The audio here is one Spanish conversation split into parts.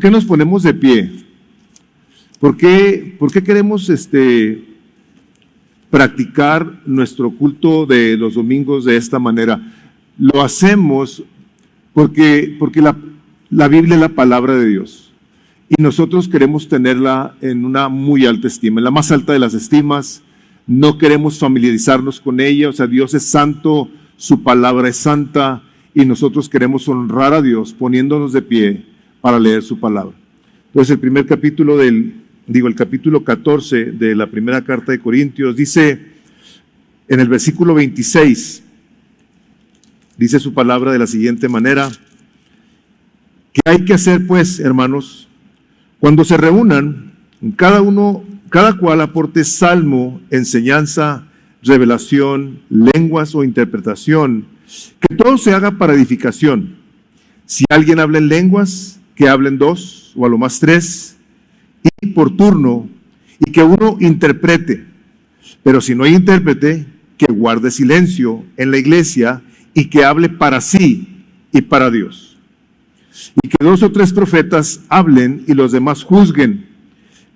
qué nos ponemos de pie? ¿Por qué queremos practicar nuestro culto de los domingos de esta manera? Lo hacemos porque la Biblia es la palabra de Dios y nosotros queremos tenerla en una muy alta estima, en la más alta de las estimas. No queremos familiarizarnos con ella. O sea, Dios es santo, su palabra es santa y nosotros queremos honrar a Dios poniéndonos de pie para leer su palabra. Entonces el primer capítulo el capítulo 14 de la primera carta de Corintios dice en el versículo 26, dice su palabra de la siguiente manera: ¿qué hay que hacer pues, hermanos? Cuando se reúnan, cada cual aporte salmo, enseñanza, revelación, lenguas o interpretación, que todo se haga para edificación. Si alguien habla en lenguas, que hablen 2 o a lo más 3, y por turno, y que uno interprete. Pero si no hay intérprete, que guarde silencio en la iglesia y que hable para sí y para Dios. Y que 2 o 3 profetas hablen y los demás juzguen.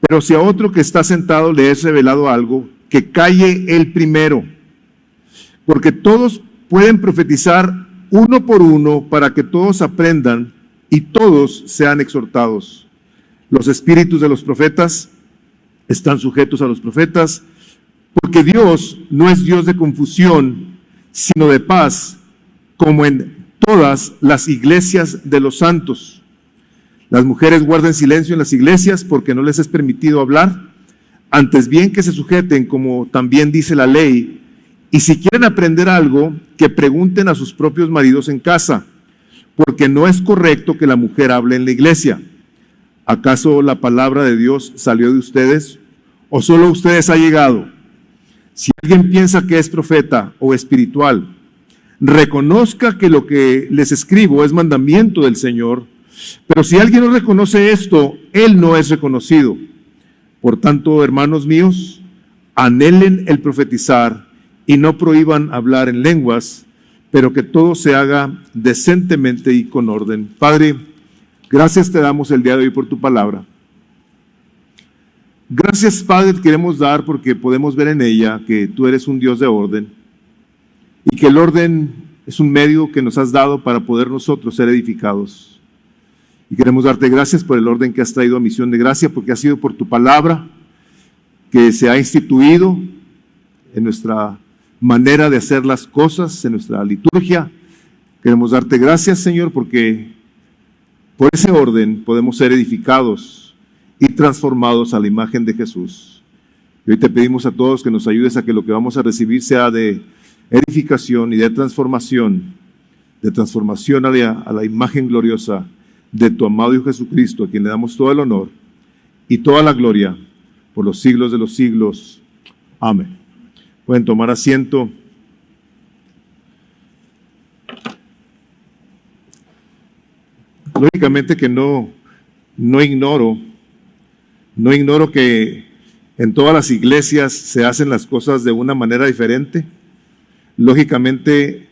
Pero si a otro que está sentado le es revelado algo, que calle él primero. Porque todos pueden profetizar uno por uno para que todos aprendan y todos sean exhortados. Los espíritus de los profetas están sujetos a los profetas, porque Dios no es Dios de confusión, sino de paz, como en todas las iglesias de los santos. Las mujeres guarden silencio en las iglesias porque no les es permitido hablar, antes bien que se sujeten, como también dice la ley, y si quieren aprender algo, que pregunten a sus propios maridos en casa, porque no es correcto que la mujer hable en la iglesia. ¿Acaso la palabra de Dios salió de ustedes o solo a ustedes ha llegado? Si alguien piensa que es profeta o espiritual, reconozca que lo que les escribo es mandamiento del Señor, pero si alguien no reconoce esto, él no es reconocido. Por tanto, hermanos míos, anhelen el profetizar y no prohíban hablar en lenguas, pero que todo se haga decentemente y con orden. Padre, gracias te damos el día de hoy por tu palabra. Gracias, Padre, te queremos dar porque podemos ver en ella que tú eres un Dios de orden y que el orden es un medio que nos has dado para poder nosotros ser edificados. Y queremos darte gracias por el orden que has traído a Misión de Gracia, porque ha sido por tu palabra que se ha instituido en nuestra manera de hacer las cosas, en nuestra liturgia. Queremos darte gracias, Señor, porque por ese orden podemos ser edificados y transformados a la imagen de Jesús. Y hoy te pedimos a todos que nos ayudes a que lo que vamos a recibir sea de edificación y de transformación a la imagen gloriosa de tu amado Hijo Jesucristo, a quien le damos todo el honor y toda la gloria por los siglos de los siglos. Amén. Pueden tomar asiento. Lógicamente que no ignoro que en todas las iglesias se hacen las cosas de una manera diferente. Lógicamente,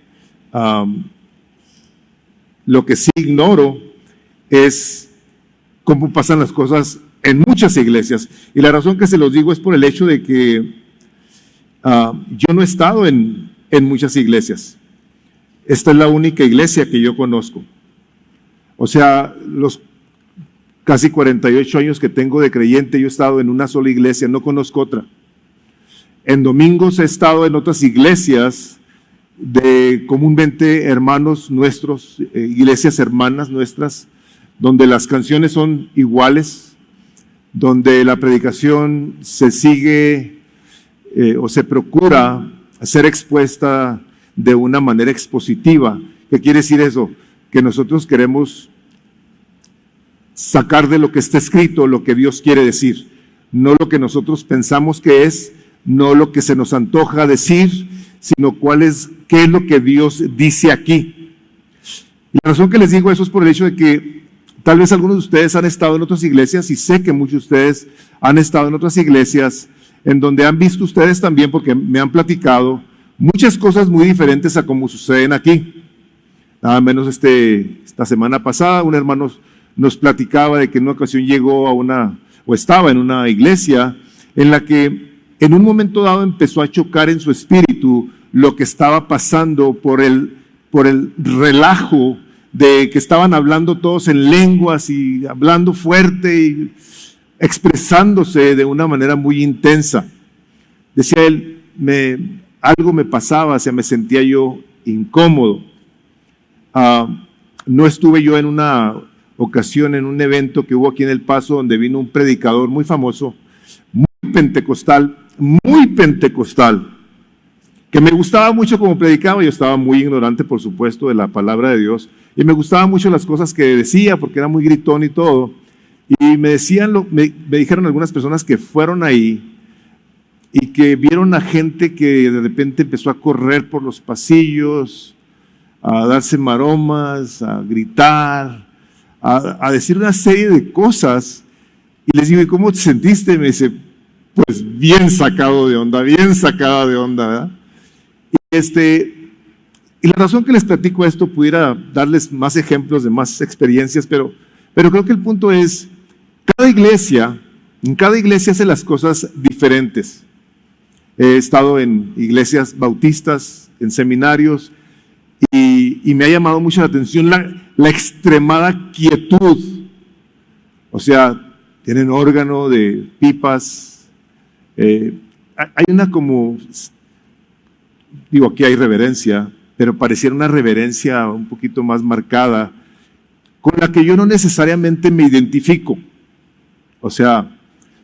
lo que sí ignoro es cómo pasan las cosas en muchas iglesias. Y la razón que se los digo es por el hecho de que yo no he estado en muchas iglesias. Esta es la única iglesia que yo conozco. O sea, los casi 48 años que tengo de creyente, yo he estado en una sola iglesia, no conozco otra. En domingos he estado en otras iglesias de comúnmente hermanos nuestros, iglesias hermanas nuestras, donde las canciones son iguales, donde la predicación se sigue o se procura ser expuesta de una manera expositiva. ¿Qué quiere decir eso? Que nosotros queremos sacar de lo que está escrito lo que Dios quiere decir, no lo que nosotros pensamos que es, no lo que se nos antoja decir, sino qué es lo que Dios dice aquí. Y la razón que les digo eso es por el hecho de que tal vez algunos de ustedes han estado en otras iglesias, y sé que muchos de ustedes han estado en otras iglesias en donde han visto ustedes también, porque me han platicado muchas cosas muy diferentes a como suceden aquí. Nada menos esta semana pasada un hermano nos platicaba de que en una ocasión llegó o estaba en una iglesia en la que en un momento dado empezó a chocar en su espíritu lo que estaba pasando por el relajo de que estaban hablando todos en lenguas y hablando fuerte y expresándose de una manera muy intensa. Decía él, algo me pasaba, o sea, me sentía yo incómodo. No estuve yo en una ocasión, en un evento que hubo aquí en El Paso, donde vino un predicador muy famoso, muy pentecostal, que me gustaba mucho como predicaba. Yo estaba muy ignorante, por supuesto, de la palabra de Dios, y me gustaban mucho las cosas que decía, porque era muy gritón y todo. Y me dijeron algunas personas que fueron ahí y que vieron a gente que de repente empezó a correr por los pasillos, a darse maromas, a gritar, a decir una serie de cosas. Y les digo, ¿y cómo te sentiste? Y me dice, pues bien sacada de onda, ¿verdad? Y la razón que les platico esto, pudiera darles más ejemplos de más experiencias, pero creo que el punto es, en cada iglesia hace las cosas diferentes. He estado en iglesias bautistas, en seminarios, y me ha llamado mucho la atención la extremada quietud. O sea, tienen órgano de pipas. Hay una aquí hay reverencia, pero pareciera una reverencia un poquito más marcada, con la que yo no necesariamente me identifico. O sea,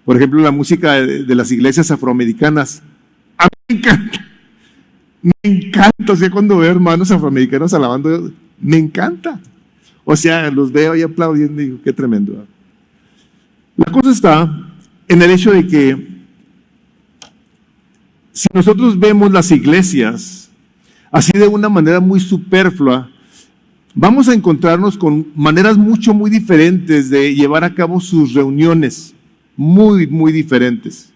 por ejemplo, la música de las iglesias afroamericanas, a mí me encanta, o sea, cuando veo hermanos afroamericanos alabando, me encanta. O sea, los veo ahí aplaudiendo y digo, qué tremendo. La cosa está en el hecho de que si nosotros vemos las iglesias así de una manera muy superflua, vamos a encontrarnos con maneras muy diferentes de llevar a cabo sus reuniones, muy diferentes.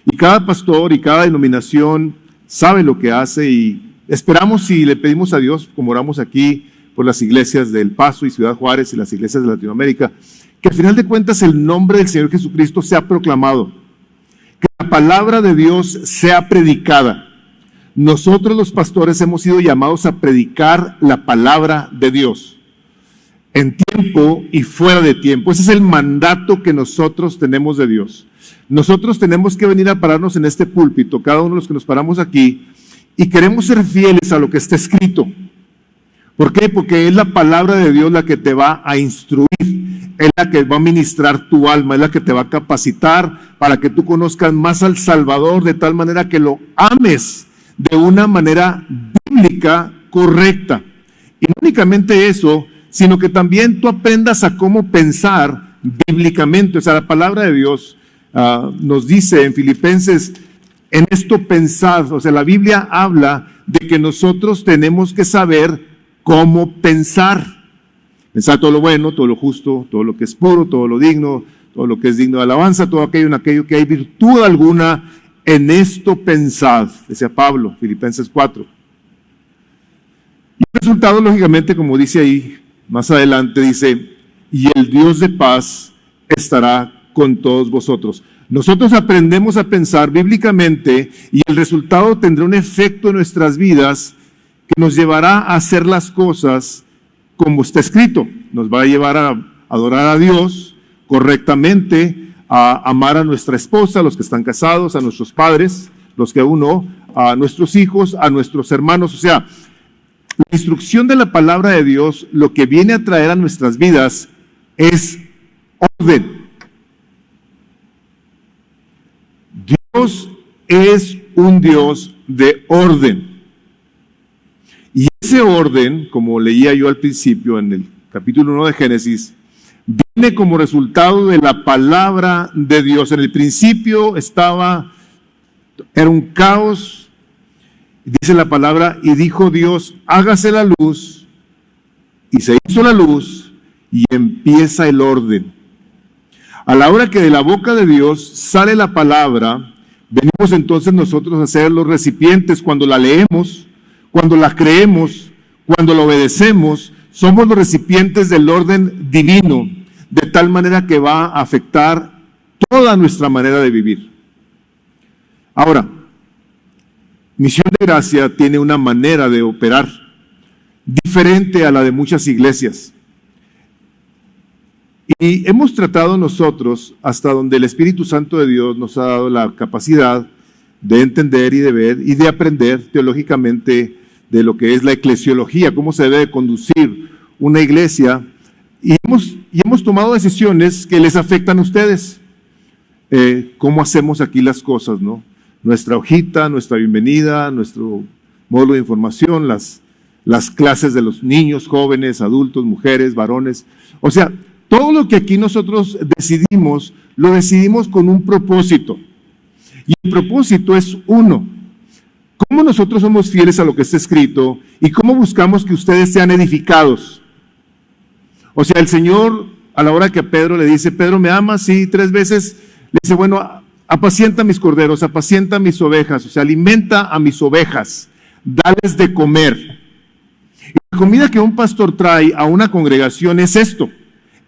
Y cada pastor y cada denominación sabe lo que hace, y esperamos y le pedimos a Dios, como oramos aquí por las iglesias del Paso y Ciudad Juárez y las iglesias de Latinoamérica, que al final de cuentas el nombre del Señor Jesucristo sea proclamado, que la palabra de Dios sea predicada. Nosotros los pastores hemos sido llamados a predicar la palabra de Dios, en tiempo y fuera de tiempo. Ese es el mandato que nosotros tenemos de Dios. Nosotros tenemos que venir a pararnos en este púlpito, cada uno de los que nos paramos aquí, y queremos ser fieles a lo que está escrito. ¿Por qué? Porque es la palabra de Dios la que te va a instruir, es la que va a ministrar tu alma, es la que te va a capacitar para que tú conozcas más al Salvador, de tal manera que lo ames de una manera bíblica correcta. Y no únicamente eso, sino que también tú aprendas a cómo pensar bíblicamente. O sea, la palabra de Dios nos dice en Filipenses, en esto pensad. O sea, la Biblia habla de que nosotros tenemos que saber cómo pensar. Pensar todo lo bueno, todo lo justo, todo lo que es puro, todo lo digno, todo lo que es digno de alabanza, todo aquello en aquello que hay virtud alguna, en esto pensad, decía Pablo, Filipenses 4. Y el resultado, lógicamente, como dice ahí, más adelante dice, y el Dios de paz estará con todos vosotros. Nosotros aprendemos a pensar bíblicamente y el resultado tendrá un efecto en nuestras vidas que nos llevará a hacer las cosas como está escrito. Nos va a llevar a adorar a Dios correctamente, a amar a nuestra esposa, a los que están casados, a nuestros padres, los que aún no, a nuestros hijos, a nuestros hermanos. O sea, la instrucción de la palabra de Dios, lo que viene a traer a nuestras vidas es orden. Dios es un Dios de orden. Y ese orden, como leía yo al principio en el capítulo 1 de Génesis, viene como resultado de la palabra de Dios. En el principio era un caos, dice la palabra, y dijo Dios, hágase la luz, y se hizo la luz, y empieza el orden. A la hora que de la boca de Dios sale la palabra, venimos entonces nosotros a ser los recipientes. Cuando la leemos, cuando la creemos, cuando la obedecemos, somos los recipientes del orden divino. de tal manera que va a afectar toda nuestra manera de vivir. Ahora, Misión de Gracia tiene una manera de operar diferente a la de muchas iglesias. Y hemos tratado nosotros, hasta donde el Espíritu Santo de Dios nos ha dado la capacidad de entender y de ver y de aprender teológicamente de lo que es la eclesiología, cómo se debe de conducir una iglesia, y hemos tomado decisiones que les afectan a ustedes. ¿Cómo hacemos aquí las cosas, no? Nuestra hojita, nuestra bienvenida, nuestro módulo de información, las clases de los niños, jóvenes, adultos, mujeres, varones. O sea, todo lo que aquí nosotros decidimos, lo decidimos con un propósito. Y el propósito es uno. ¿Cómo nosotros somos fieles a lo que está escrito y cómo buscamos que ustedes sean edificados? O sea, el Señor, a la hora que a Pedro le dice, Pedro, ¿me amas? Sí, 3 veces. Le dice, bueno, apacienta mis corderos, apacienta mis ovejas, o sea, alimenta a mis ovejas, dales de comer. Y la comida que un pastor trae a una congregación es esto,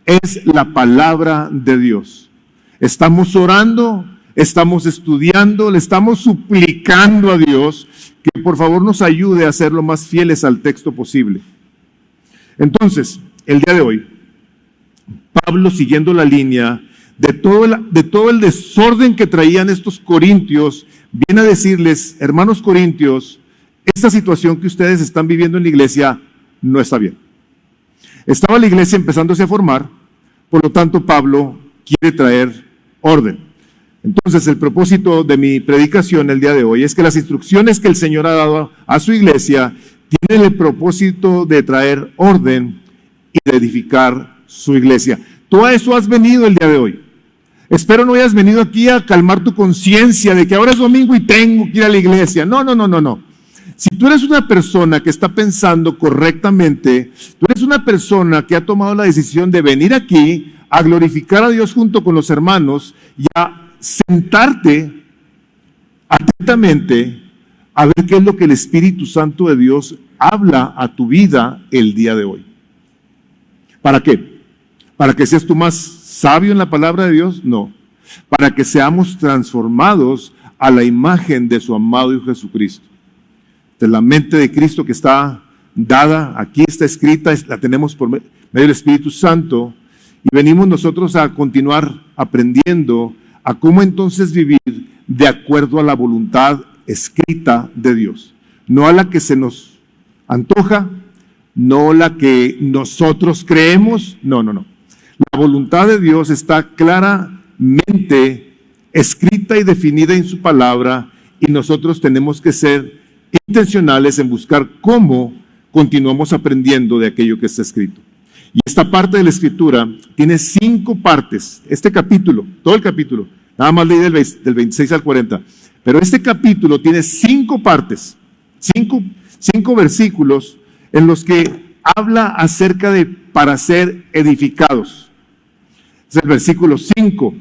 es la palabra de Dios. Estamos orando, estamos estudiando, le estamos suplicando a Dios que por favor nos ayude a ser lo más fieles al texto posible. Entonces, el día de hoy, Pablo, siguiendo la línea de todo el desorden que traían estos corintios, viene a decirles, hermanos corintios, esta situación que ustedes están viviendo en la iglesia no está bien. Estaba la iglesia empezándose a formar, por lo tanto Pablo quiere traer orden. Entonces el propósito de mi predicación el día de hoy es que las instrucciones que el Señor ha dado a su iglesia tienen el propósito de traer orden y de edificar su iglesia. Tú a eso has venido el día de hoy. Espero no hayas venido aquí a calmar tu conciencia de que ahora es domingo y tengo que ir a la iglesia. No. Si tú eres una persona que está pensando correctamente, tú eres una persona que ha tomado la decisión de venir aquí a glorificar a Dios junto con los hermanos y a sentarte atentamente a ver qué es lo que el Espíritu Santo de Dios habla a tu vida el día de hoy. ¿Para qué? ¿Para que seas tú más sabio en la palabra de Dios? No. Para que seamos transformados a la imagen de su amado Hijo Jesucristo. De la mente de Cristo que está dada, aquí está escrita, la tenemos por medio del Espíritu Santo, y venimos nosotros a continuar aprendiendo a cómo entonces vivir de acuerdo a la voluntad escrita de Dios. No a la que se nos antoja, no la que nosotros creemos, no. La voluntad de Dios está claramente escrita y definida en su palabra, y nosotros tenemos que ser intencionales en buscar cómo continuamos aprendiendo de aquello que está escrito. Y esta parte de la Escritura tiene 5 partes. Este capítulo, todo el capítulo, nada más leí del 26 al 40, pero este capítulo tiene 5 partes, 5 versículos en los que habla acerca de para ser edificados. Es el versículo 5,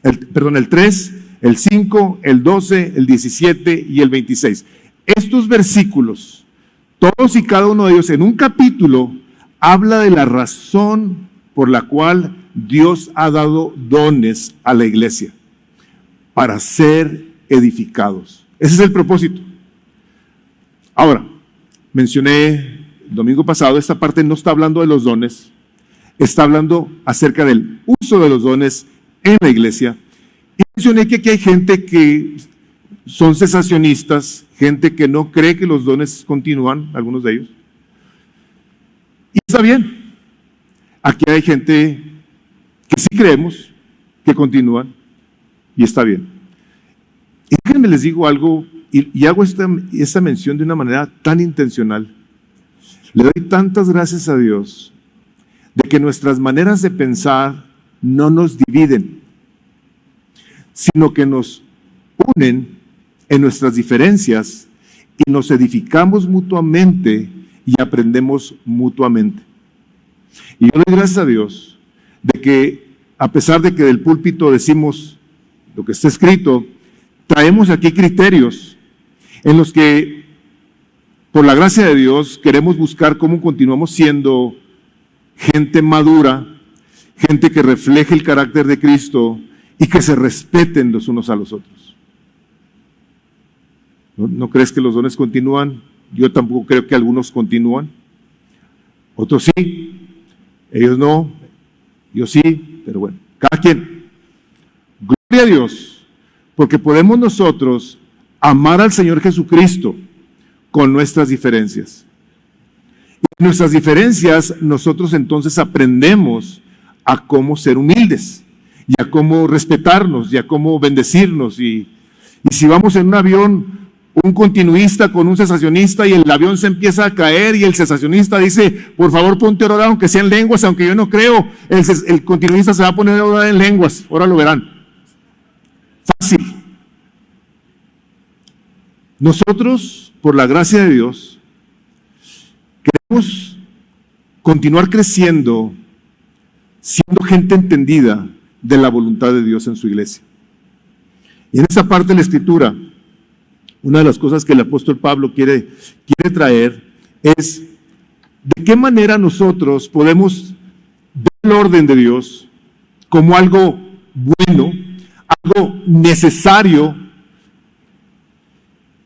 el 3, el 5, el 12, el 17 y el 26. Estos versículos, todos y cada uno de ellos en un capítulo, habla de la razón por la cual Dios ha dado dones a la iglesia, para ser edificados. Ese es el propósito. Ahora, mencioné el domingo pasado, esta parte no está hablando de los dones, está hablando acerca del uso de los dones en la iglesia. Y mencioné que aquí hay gente que son cesacionistas, gente que no cree que los dones continúan, algunos de ellos. Y está bien. Aquí hay gente que sí creemos que continúan y está bien. Y déjenme les digo algo, y hago esta mención de una manera tan intencional. Le doy tantas gracias a Dios de que nuestras maneras de pensar no nos dividen, sino que nos unen en nuestras diferencias y nos edificamos mutuamente y aprendemos mutuamente. Y yo doy gracias a Dios de que, a pesar de que del púlpito decimos lo que está escrito, traemos aquí criterios en los que, por la gracia de Dios, queremos buscar cómo continuamos siendo gente madura, gente que refleje el carácter de Cristo y que se respeten los unos a los otros. ¿No crees que los dones continúan? Yo tampoco creo que algunos continúan. Otros sí, ellos no, yo sí, pero bueno, cada quien. Gloria a Dios, porque podemos nosotros amar al Señor Jesucristo con nuestras diferencias. Y en nuestras diferencias nosotros entonces aprendemos a cómo ser humildes, y a cómo respetarnos, y a cómo bendecirnos. Y si vamos en un avión, un continuista con un cesacionista, y el avión se empieza a caer, y el cesacionista dice, por favor ponte a orar, aunque sea en lenguas, aunque yo no creo, el continuista se va a poner a orar en lenguas, ahora lo verán. Fácil. Nosotros, por la gracia de Dios, queremos continuar creciendo, siendo gente entendida de la voluntad de Dios en su iglesia. Y en esa parte de la Escritura, una de las cosas que el apóstol Pablo quiere traer es de qué manera nosotros podemos ver el orden de Dios como algo bueno, algo necesario,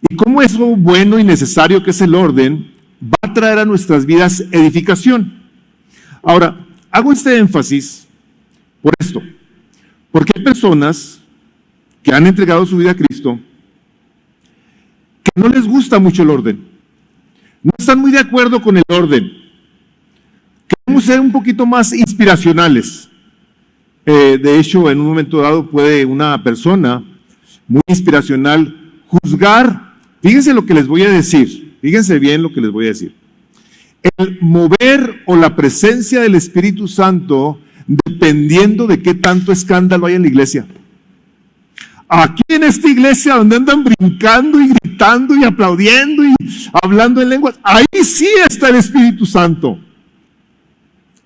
y cómo eso bueno y necesario que es el orden va a traer a nuestras vidas edificación. Ahora, hago este énfasis por esto, porque hay personas que han entregado su vida a Cristo que no les gusta mucho el orden, no están muy de acuerdo con el orden. Queremos ser un poquito más inspiracionales. De hecho, en un momento dado puede una persona muy inspiracional juzgar. Fíjense lo que les voy a decir, fíjense bien lo que les voy a decir. El mover o la presencia del Espíritu Santo dependiendo de qué tanto escándalo hay en la iglesia. Aquí en esta iglesia donde andan brincando y gritando y aplaudiendo y hablando en lenguas, ahí sí está el Espíritu Santo.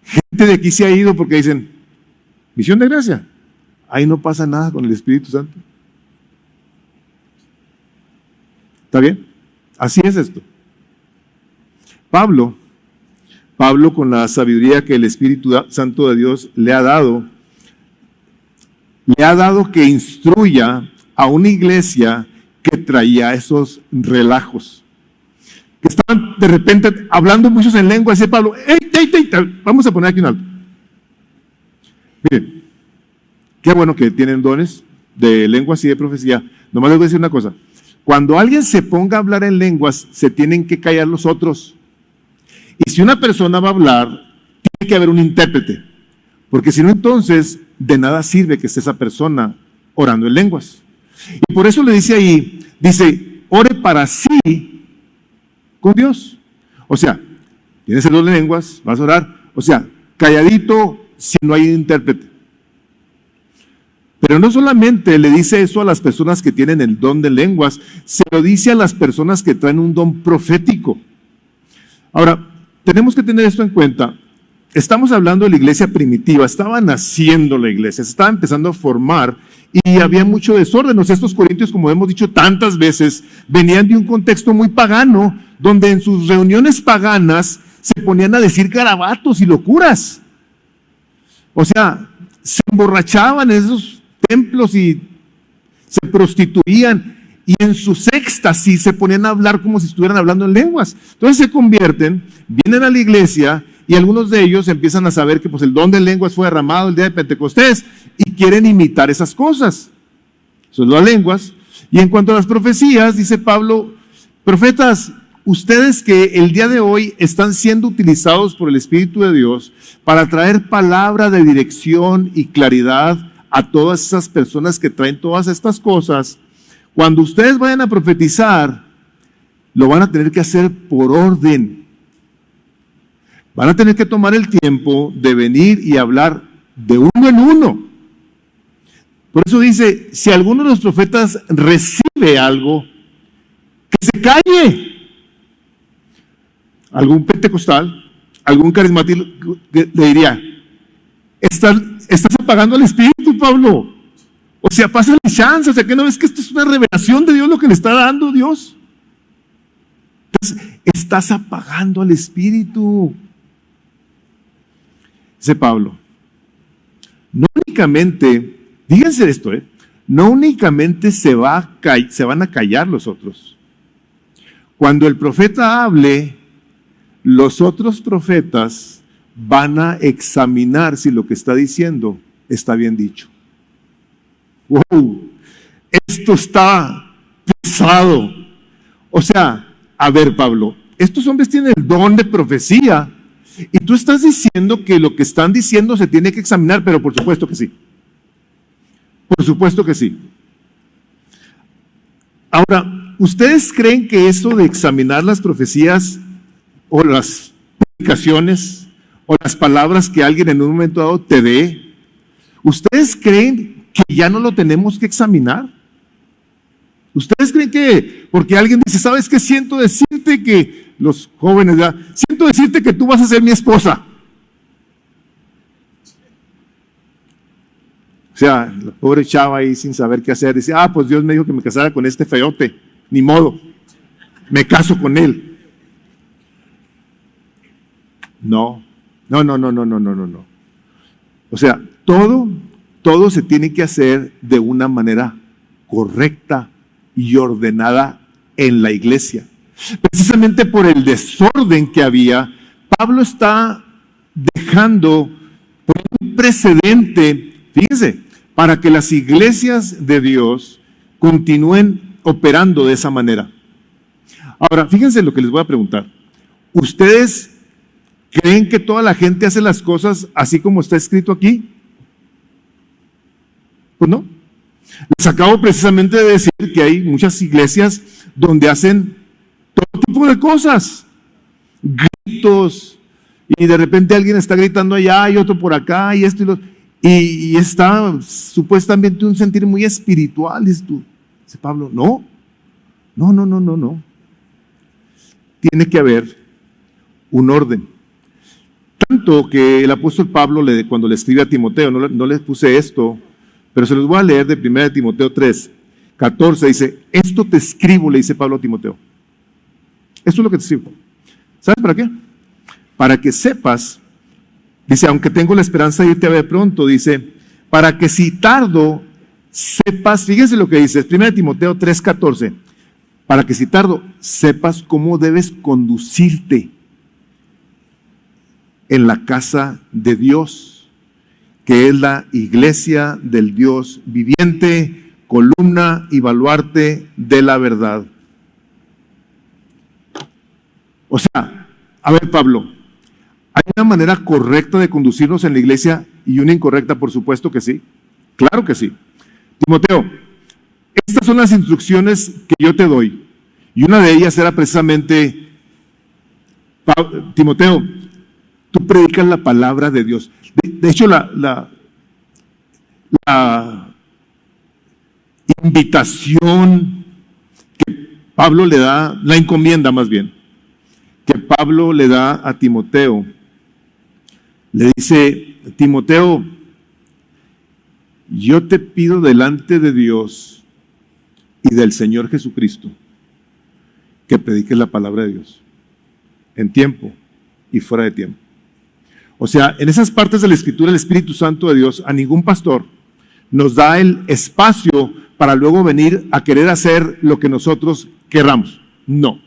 Gente de aquí se ha ido porque dicen, misión de gracia, ahí no pasa nada con el Espíritu Santo. ¿Está bien? Así es esto. Pablo, con la sabiduría que el Espíritu Santo de Dios le ha dado que instruya a una iglesia que traía esos relajos. Que estaban de repente hablando muchos en lengua, y dice Pablo, vamos a poner aquí un alto. Miren, qué bueno que tienen dones de lenguas y de profecía. Nomás les voy a decir una cosa. Cuando alguien se ponga a hablar en lenguas, se tienen que callar los otros. Y si una persona va a hablar, tiene que haber un intérprete. Porque si no, entonces, de nada sirve que esté esa persona orando en lenguas. Y por eso le dice ahí, dice, ore para sí con Dios. O sea, tienes el don de lenguas, vas a orar. O sea, calladito si no hay intérprete. Pero no solamente le dice eso a las personas que tienen el don de lenguas, se lo dice a las personas que traen un don profético. Ahora, tenemos que tener esto en cuenta. Estamos hablando de la iglesia primitiva, estaba naciendo la iglesia, se estaba empezando a formar y había mucho desorden. O sea, estos corintios, como hemos dicho tantas veces, venían de un contexto muy pagano, donde en sus reuniones paganas se ponían a decir garabatos y locuras. O sea, se emborrachaban en esos templos y se prostituían, y en sus éxtasis se ponían a hablar como si estuvieran hablando en lenguas. Entonces se convierten, vienen a la iglesia, y algunos de ellos empiezan a saber que pues, el don de lenguas fue derramado el día de Pentecostés, y quieren imitar esas cosas. Eso es las lenguas. Y en cuanto a las profecías, dice Pablo, profetas, ustedes que el día de hoy están siendo utilizados por el Espíritu de Dios para traer palabra de dirección y claridad a todas esas personas que traen todas estas cosas, cuando ustedes vayan a profetizar, lo van a tener que hacer por orden. Van a tener que tomar el tiempo de venir y hablar de uno en uno. Por eso dice, si alguno de los profetas recibe algo, que se calle. Algún pentecostal, algún carismático le diría, estás apagando al Espíritu, Pablo. O sea, pásale chance. O sea, ¿que no ves que esto es una revelación de Dios lo que le está dando Dios? Entonces, estás apagando al Espíritu. Dice Pablo, no únicamente, fíjense esto, no únicamente se van a callar los otros. Cuando el profeta hable, los otros profetas van a examinar si lo que está diciendo está bien dicho. ¡Wow! Esto está pesado. O sea, a ver, Pablo, estos hombres tienen el don de profecía y tú estás diciendo que lo que están diciendo se tiene que examinar, pero por supuesto que sí. Por supuesto que sí. Ahora, ¿ustedes creen que eso de examinar las profecías o las predicaciones o las palabras que alguien en un momento dado te dé, ¿ustedes creen que ya no lo tenemos que examinar? ¿Ustedes creen que porque alguien dice, ¿sabes qué? Siento decirte que, los jóvenes ya, siento decirte que tú vas a ser mi esposa? O sea, la pobre chava ahí sin saber qué hacer, dice, pues Dios me dijo que me casara con este feote, ni modo, me caso con él. No. O sea, todo se tiene que hacer de una manera correcta y ordenada en la iglesia. Precisamente por el desorden que había, Pablo está dejando un precedente, fíjense, para que las iglesias de Dios continúen operando de esa manera. Ahora, fíjense lo que les voy a preguntar. ¿Ustedes creen que toda la gente hace las cosas así como está escrito aquí? Pues no. Les acabo precisamente de decir que hay muchas iglesias donde hacen todo tipo de cosas. Gritos, y de repente alguien está gritando allá y otro por acá y esto y lo otro. Y está supuestamente un sentir muy espiritual. Dice Pablo, no. Tiene que haber un orden. Tanto que el apóstol Pablo, cuando le escribe a Timoteo, no le puse esto, pero se los voy a leer de 1 Timoteo 3, 14, dice, esto te escribo, le dice Pablo a Timoteo. Esto es lo que te escribo. ¿Sabes para qué? Para que sepas, dice, aunque tengo la esperanza de irte a ver pronto, dice, para que si tardo, sepas, fíjense lo que dice, 1 Timoteo 3, 14, para que si tardo, sepas cómo debes conducirte en la casa de Dios, que es la iglesia del Dios viviente, columna y baluarte de la verdad. O sea, a ver, Pablo, ¿hay una manera correcta de conducirnos en la iglesia y una incorrecta? Por supuesto que sí. Claro que sí. Timoteo, estas son las instrucciones que yo te doy. Y una de ellas era precisamente, Timoteo, tú predicas la palabra de Dios. De hecho, la invitación que Pablo le da, la encomienda más bien, que Pablo le da a Timoteo, le dice, Timoteo, yo te pido delante de Dios y del Señor Jesucristo que prediques la palabra de Dios en tiempo y fuera de tiempo. O sea, en esas partes de la Escritura, el Espíritu Santo de Dios a ningún pastor nos da el espacio para luego venir a querer hacer lo que nosotros querramos. No.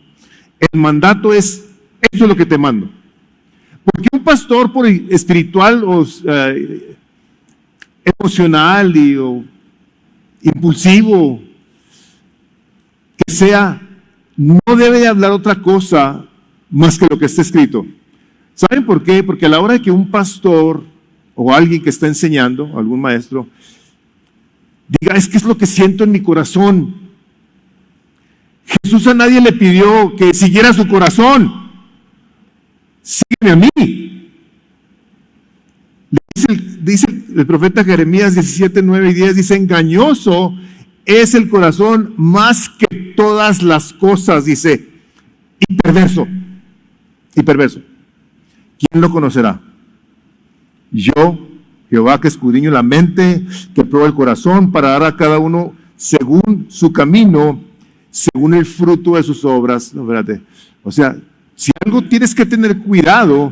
El mandato es, esto es lo que te mando. Porque un pastor por espiritual o emocional o impulsivo que sea, no debe de hablar otra cosa más que lo que está escrito. ¿Saben por qué? Porque a la hora de que un pastor o alguien que está enseñando, algún maestro, diga, es que es lo que siento en mi corazón. Jesús a nadie le pidió que siguiera su corazón. Sígueme a mí. Dice el profeta Jeremías 17, 9 y 10, dice, engañoso es el corazón más que todas las cosas, dice, y perverso. ¿Quién lo conocerá? Yo, Jehová, que escudriño la mente, que prueba el corazón, para dar a cada uno según su camino, según el fruto de sus obras. No, espérate. O sea, si algo tienes que tener cuidado,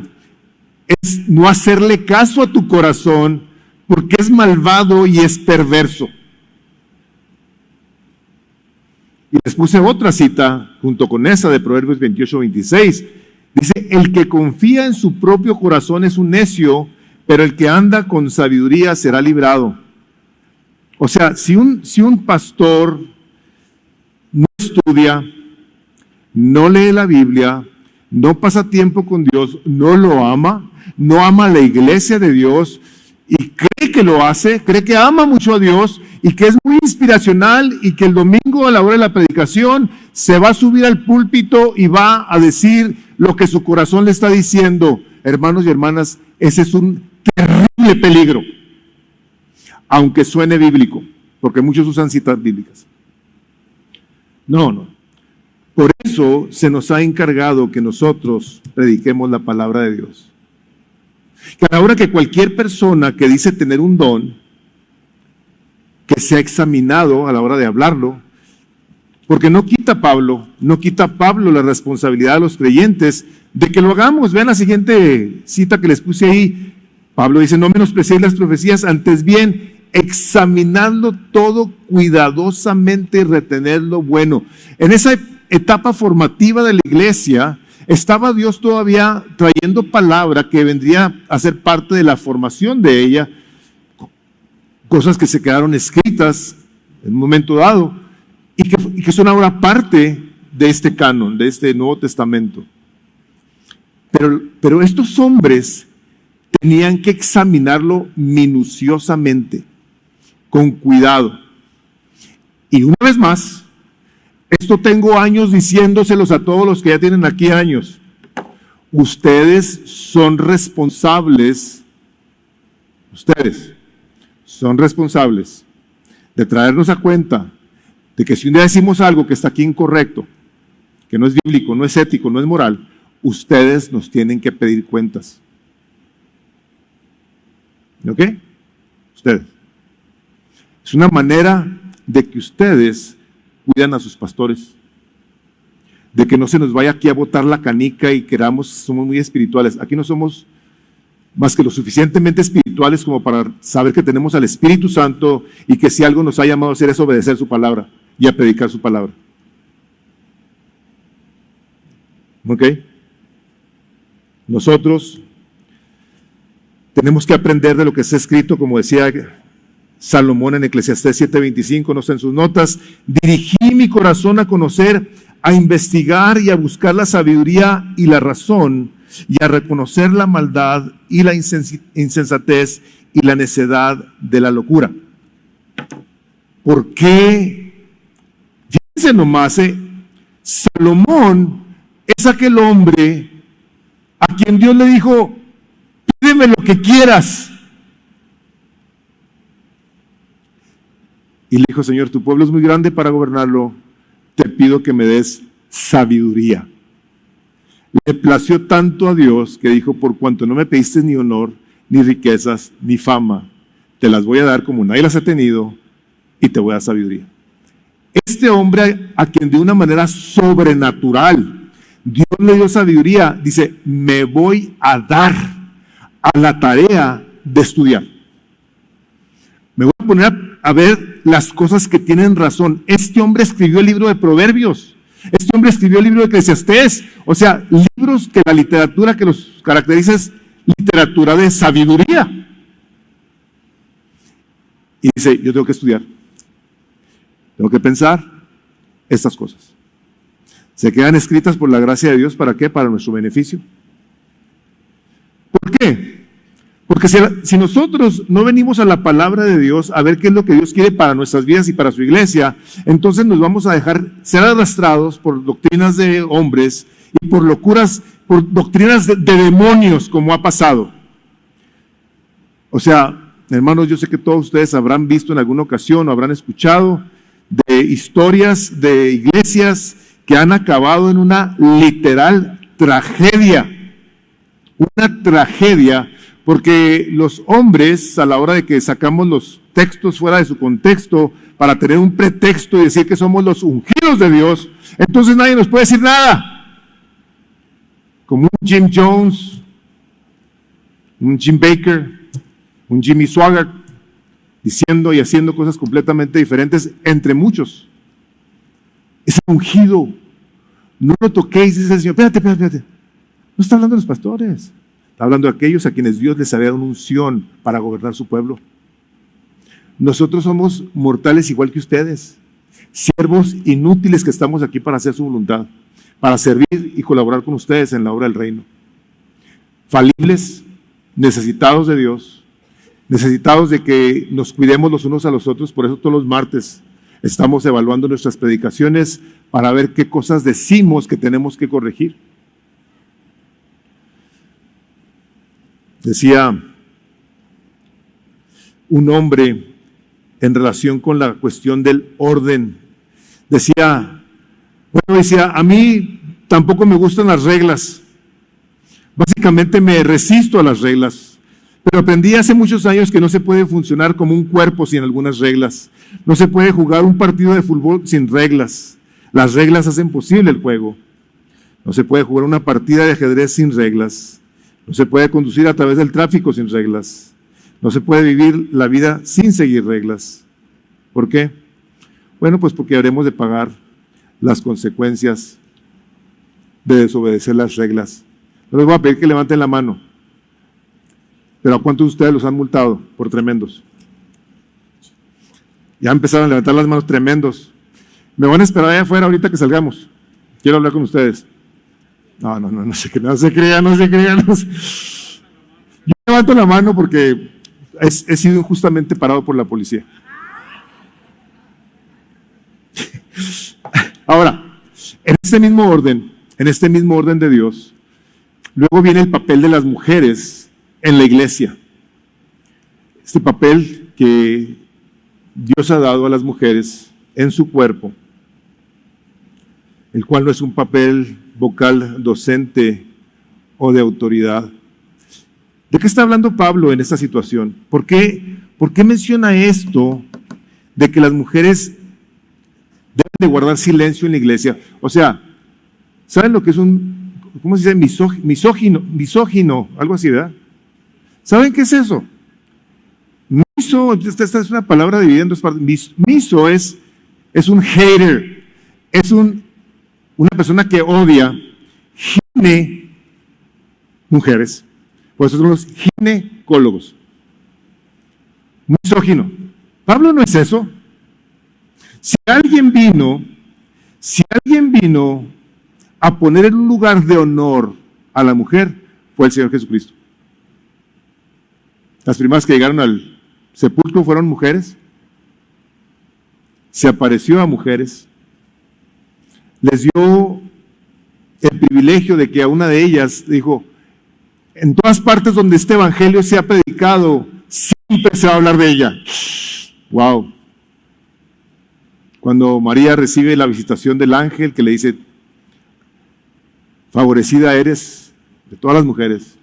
es no hacerle caso a tu corazón porque es malvado y es perverso. Y les puse otra cita junto con esa de Proverbios 28-26. Dice, el que confía en su propio corazón es un necio, pero el que anda con sabiduría será librado. O sea, si un pastor no estudia, no lee la Biblia, no pasa tiempo con Dios, no lo ama, no ama la iglesia de Dios y cree que lo hace, cree que ama mucho a Dios y que es muy inspiracional y que el domingo a la hora de la predicación se va a subir al púlpito y va a decir lo que su corazón le está diciendo. Hermanos y hermanas, ese es un terrible peligro, aunque suene bíblico, porque muchos usan citas bíblicas. No. Por eso se nos ha encargado que nosotros prediquemos la palabra de Dios. Que a la hora que cualquier persona que dice tener un don, que sea examinado a la hora de hablarlo, porque no quita Pablo la responsabilidad de los creyentes de que lo hagamos. Vean la siguiente cita que les puse ahí. Pablo dice, no menosprecéis las profecías, antes bien, examinadlo todo cuidadosamente y retener lo bueno. En esa etapa formativa de la iglesia, estaba Dios todavía trayendo palabra que vendría a ser parte de la formación de ella, cosas que se quedaron escritas en un momento dado y que son ahora parte de este canon, de este Nuevo Testamento. Pero estos hombres tenían que examinarlo minuciosamente, con cuidado. Y una vez más, esto tengo años diciéndoselos a todos los que ya tienen aquí años. Ustedes son responsables de traernos a cuenta de que si un día decimos algo que está aquí incorrecto, que no es bíblico, no es ético, no es moral, ustedes nos tienen que pedir cuentas. ¿Ok? Ustedes. Es una manera de que ustedes cuidan a sus pastores, de que no se nos vaya aquí a botar la canica y somos muy espirituales. Aquí no somos más que lo suficientemente espirituales como para saber que tenemos al Espíritu Santo y que si algo nos ha llamado a hacer es obedecer su palabra y a predicar su palabra. ¿Ok? Nosotros tenemos que aprender de lo que está escrito, como decía Salomón en Eclesiastés 7:25, no está en sus notas. Dirigí mi corazón a conocer, a investigar y a buscar la sabiduría y la razón, y a reconocer la maldad y la insensatez y la necedad de la locura. ¿Por qué? Fíjense nomás, Salomón es aquel hombre a quien Dios le dijo, pídeme lo que quieras. Y le dijo, Señor, tu pueblo es muy grande para gobernarlo, te pido que me des sabiduría. Le plació tanto a Dios que dijo, por cuanto no me pediste ni honor, ni riquezas, ni fama, te las voy a dar como nadie las ha tenido y te voy a dar sabiduría. Este hombre a quien de una manera sobrenatural Dios le dio sabiduría, dice, me voy a dar a la tarea de estudiar. Me voy a poner a ver las cosas que tienen razón. Este hombre escribió el libro de Proverbios. Este hombre escribió el libro de Eclesiastés. O sea, libros que la literatura que los caracteriza es literatura de sabiduría. Y dice, yo tengo que estudiar. Tengo que pensar estas cosas. Se quedan escritas por la gracia de Dios, ¿para qué? Para nuestro beneficio. ¿Por qué? Porque si nosotros no venimos a la palabra de Dios a ver qué es lo que Dios quiere para nuestras vidas y para su iglesia, entonces nos vamos a dejar ser arrastrados por doctrinas de hombres y por locuras, por doctrinas de demonios, como ha pasado. O sea, hermanos, yo sé que todos ustedes habrán visto en alguna ocasión o habrán escuchado de historias de iglesias que han acabado en una literal tragedia. Una tragedia, porque los hombres, a la hora de que sacamos los textos fuera de su contexto para tener un pretexto y decir que somos los ungidos de Dios, entonces nadie nos puede decir nada. Como un Jim Jones, un Jim Baker, un Jimmy Swaggart, diciendo y haciendo cosas completamente diferentes entre muchos. Es ungido. No lo toquéis, dice el Señor. Espérate. No está hablando de los pastores. Está hablando de aquellos a quienes Dios les había dado una unción para gobernar su pueblo. Nosotros somos mortales igual que ustedes. Siervos inútiles que estamos aquí para hacer su voluntad, para servir y colaborar con ustedes en la obra del reino. Falibles, necesitados de Dios, necesitados de que nos cuidemos los unos a los otros. Por eso todos los martes estamos evaluando nuestras predicaciones para ver qué cosas decimos que tenemos que corregir. Decía un hombre en relación con la cuestión del orden. Decía, a mí tampoco me gustan las reglas. Básicamente me resisto a las reglas. Pero aprendí hace muchos años que no se puede funcionar como un cuerpo sin algunas reglas. No se puede jugar un partido de fútbol sin reglas. Las reglas hacen posible el juego. No se puede jugar una partida de ajedrez sin reglas. No se puede conducir a través del tráfico sin reglas. No se puede vivir la vida sin seguir reglas. ¿Por qué? Bueno, pues porque habremos de pagar las consecuencias de desobedecer las reglas. No les voy a pedir que levanten la mano. Pero ¿a cuántos de ustedes los han multado por tremendos? Ya empezaron a levantar las manos tremendos. Me van a esperar allá afuera ahorita que salgamos. Quiero hablar con ustedes. No se crean. Yo levanto la mano porque he sido injustamente parado por la policía. Ahora, en este mismo orden de Dios, luego viene el papel de las mujeres en la iglesia. Este papel que Dios ha dado a las mujeres en su cuerpo, el cual no es un papel vocal docente o de autoridad. ¿De qué está hablando Pablo en esta situación? ¿Por qué menciona esto de que las mujeres deben de guardar silencio en la iglesia? O sea, ¿saben lo que es ¿cómo se dice? Misógino, algo así, ¿verdad? ¿Saben qué es eso? Miso, esta es una palabra dividida en dos partes. Miso es un hater, es una persona que odia, mujeres, por eso son los ginecólogos. Misógino. Pablo no es eso. Si alguien vino a poner en un lugar de honor a la mujer, fue el Señor Jesucristo. Las primeras que llegaron al sepulcro fueron mujeres. Se apareció a mujeres. Les dio el privilegio de que a una de ellas dijo, en todas partes donde este evangelio se ha predicado, siempre se va a hablar de ella. Wow. Cuando María recibe la visitación del ángel que le dice, favorecida eres de todas las mujeres.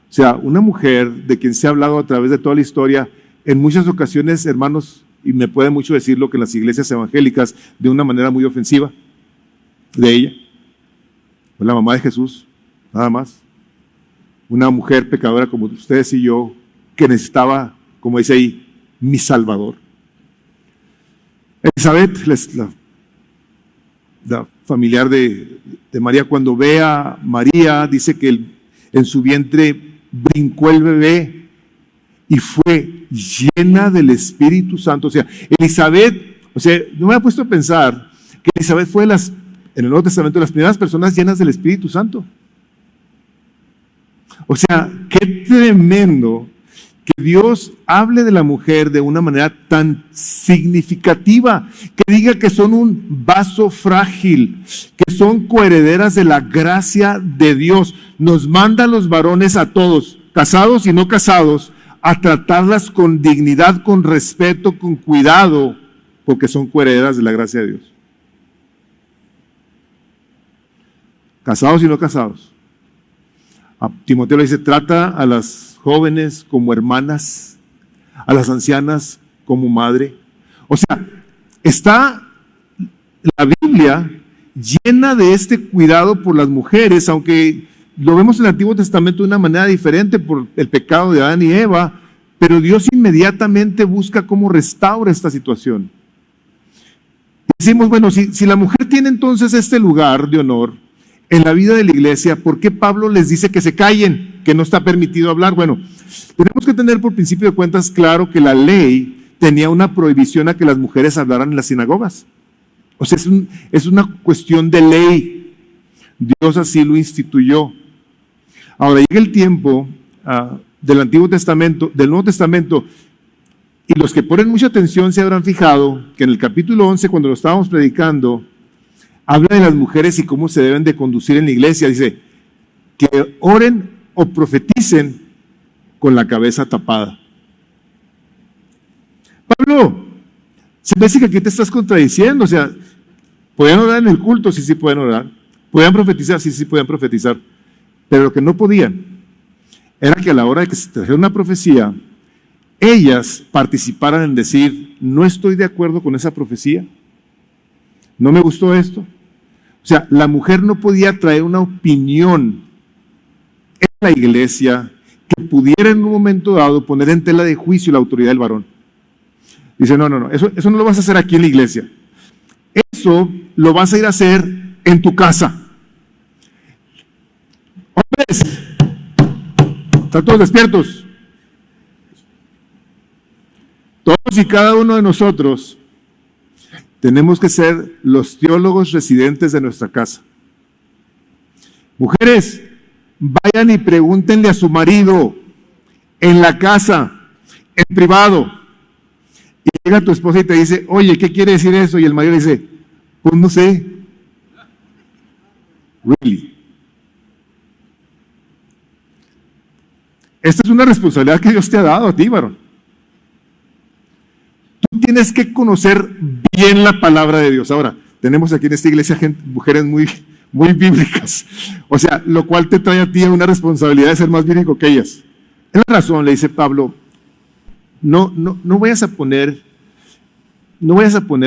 O sea, una mujer de quien se ha hablado a través de toda la historia, en muchas ocasiones, hermanos, y me puede mucho decirlo que en las iglesias evangélicas, de una manera muy ofensiva, de ella, la mamá de Jesús, nada más. Una mujer pecadora como ustedes y yo, que necesitaba, como dice ahí, mi Salvador. Elizabeth, la familiar de María, cuando ve a María, dice que en su vientre brincó el bebé y fue llena del Espíritu Santo. O sea, Elizabeth, no me he puesto a pensar que Elizabeth fue en el Nuevo Testamento las primeras personas llenas del Espíritu Santo. O sea, qué tremendo que Dios hable de la mujer de una manera tan significativa, que diga que son un vaso frágil, que son coherederas de la gracia de Dios. Nos manda a los varones a todos, casados y no casados, a tratarlas con dignidad, con respeto, con cuidado, porque son coherederas de la gracia de Dios. Casados y no casados. A Timoteo le dice, trata a las jóvenes como hermanas, a las ancianas como madre. O sea, está la Biblia llena de este cuidado por las mujeres, aunque lo vemos en el Antiguo Testamento de una manera diferente por el pecado de Adán y Eva. Pero Dios inmediatamente busca cómo restaura esta situación. Decimos, bueno, si la mujer tiene entonces este lugar de honor en la vida de la iglesia, ¿por qué Pablo les dice que se callen, que no está permitido hablar? Bueno, tenemos que tener por principio de cuentas claro que la ley tenía una prohibición a que las mujeres hablaran en las sinagogas. O sea, es una cuestión de ley. Dios así lo instituyó. Ahora llega el tiempo del Antiguo Testamento, del Nuevo Testamento, y los que ponen mucha atención se habrán fijado que en el capítulo 11, cuando lo estábamos predicando, habla de las mujeres y cómo se deben de conducir en la iglesia. Dice que oren o profeticen con la cabeza tapada. Pablo, se me dice que aquí te estás contradiciendo. O sea, podían orar en el culto, sí pueden orar. Podían profetizar, sí pueden profetizar. Pero lo que no podían era que a la hora de que se trajera una profecía, ellas participaran en decir, no estoy de acuerdo con esa profecía, no me gustó esto. O sea, la mujer no podía traer una opinión en la iglesia que pudiera en un momento dado poner en tela de juicio la autoridad del varón. Dice, no, eso no lo vas a hacer aquí en la iglesia. Eso lo vas a ir a hacer en tu casa. Hombres, ¿están todos despiertos? Todos y cada uno de nosotros tenemos que ser los teólogos residentes de nuestra casa. Mujeres, vayan y pregúntenle a su marido en la casa, en privado. Y llega tu esposa y te dice, oye, ¿qué quiere decir eso? Y el marido dice, pues no sé. Really. Esta es una responsabilidad que Dios te ha dado a ti, varón. Tú tienes que conocer bien la palabra de Dios. Ahora, tenemos aquí en esta iglesia mujeres muy bíblicas. O sea, lo cual te trae a ti una responsabilidad de ser más bíblico que ellas. Es la razón, le dice Pablo, no vayas a poner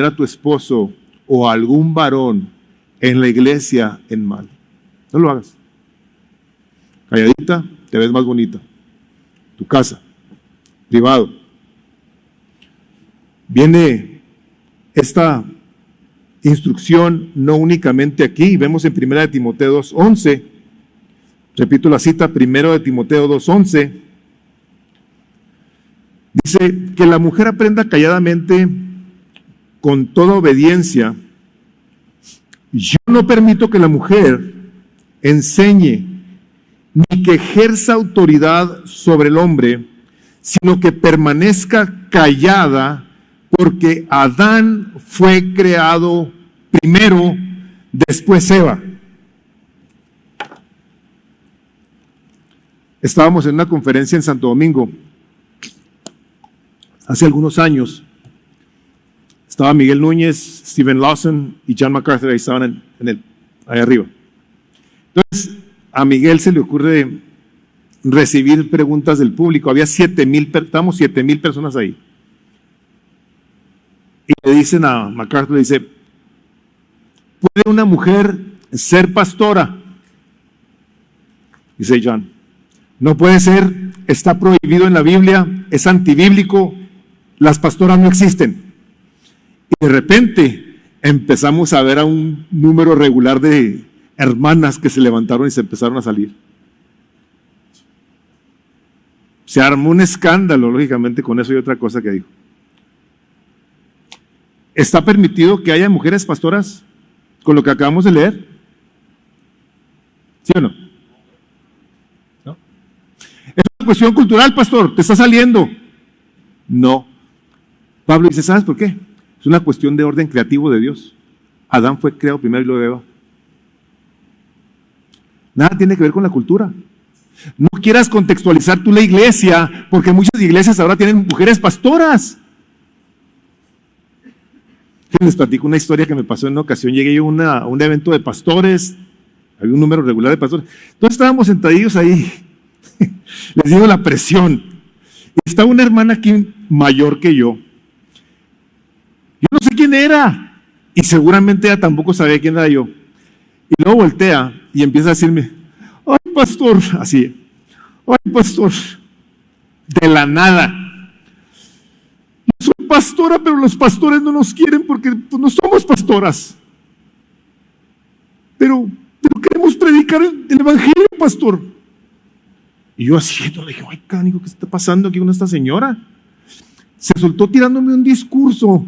a tu esposo o a algún varón en la iglesia en mal. No lo hagas. Calladita, te ves más bonita. Tu casa, privado. Viene esta instrucción no únicamente aquí, vemos en 1 Timoteo 2:11, repito la cita, 1 Timoteo 2:11, dice que la mujer aprenda calladamente con toda obediencia. Yo no permito que la mujer enseñe ni que ejerza autoridad sobre el hombre, sino que permanezca callada, porque Adán fue creado primero, después Eva. Estábamos en una conferencia en Santo Domingo hace algunos años. Estaba Miguel Núñez, Stephen Lawson y John MacArthur, ahí estaban ahí arriba. Entonces, a Miguel se le ocurre recibir preguntas del público. Había 7,000 personas ahí. Y le dicen a MacArthur, le dice, ¿puede una mujer ser pastora? Dice John, no puede ser, está prohibido en la Biblia, es antibíblico, las pastoras no existen. Y de repente empezamos a ver a un número regular de hermanas que se levantaron y se empezaron a salir. Se armó un escándalo, lógicamente, con eso y otra cosa que dijo. ¿Está permitido que haya mujeres pastoras con lo que acabamos de leer? ¿Sí o no? ¿No? Es una cuestión cultural, pastor, te está saliendo. No. Pablo dice, ¿sabes por qué? Es una cuestión de orden creativo de Dios. Adán fue creado primero y luego Eva. Nada tiene que ver con la cultura. No quieras contextualizar tú la iglesia, porque muchas iglesias ahora tienen mujeres pastoras. Les platico una historia que me pasó en una ocasión. Llegué yo a un evento de pastores, había un número regular de pastores. Entonces estábamos sentadillos ahí, les digo la presión. Y estaba una hermana aquí mayor que yo. Yo no sé quién era, y seguramente ella tampoco sabía quién era yo. Y luego voltea y empieza a decirme, ay pastor, así, ay pastor, de la nada. pastora, pero los pastores no nos quieren porque pues, no somos pastoras. Pero queremos predicar el evangelio, pastor. Y yo así, le dije, ay, cánico, ¿qué está pasando aquí con esta señora? Se soltó tirándome un discurso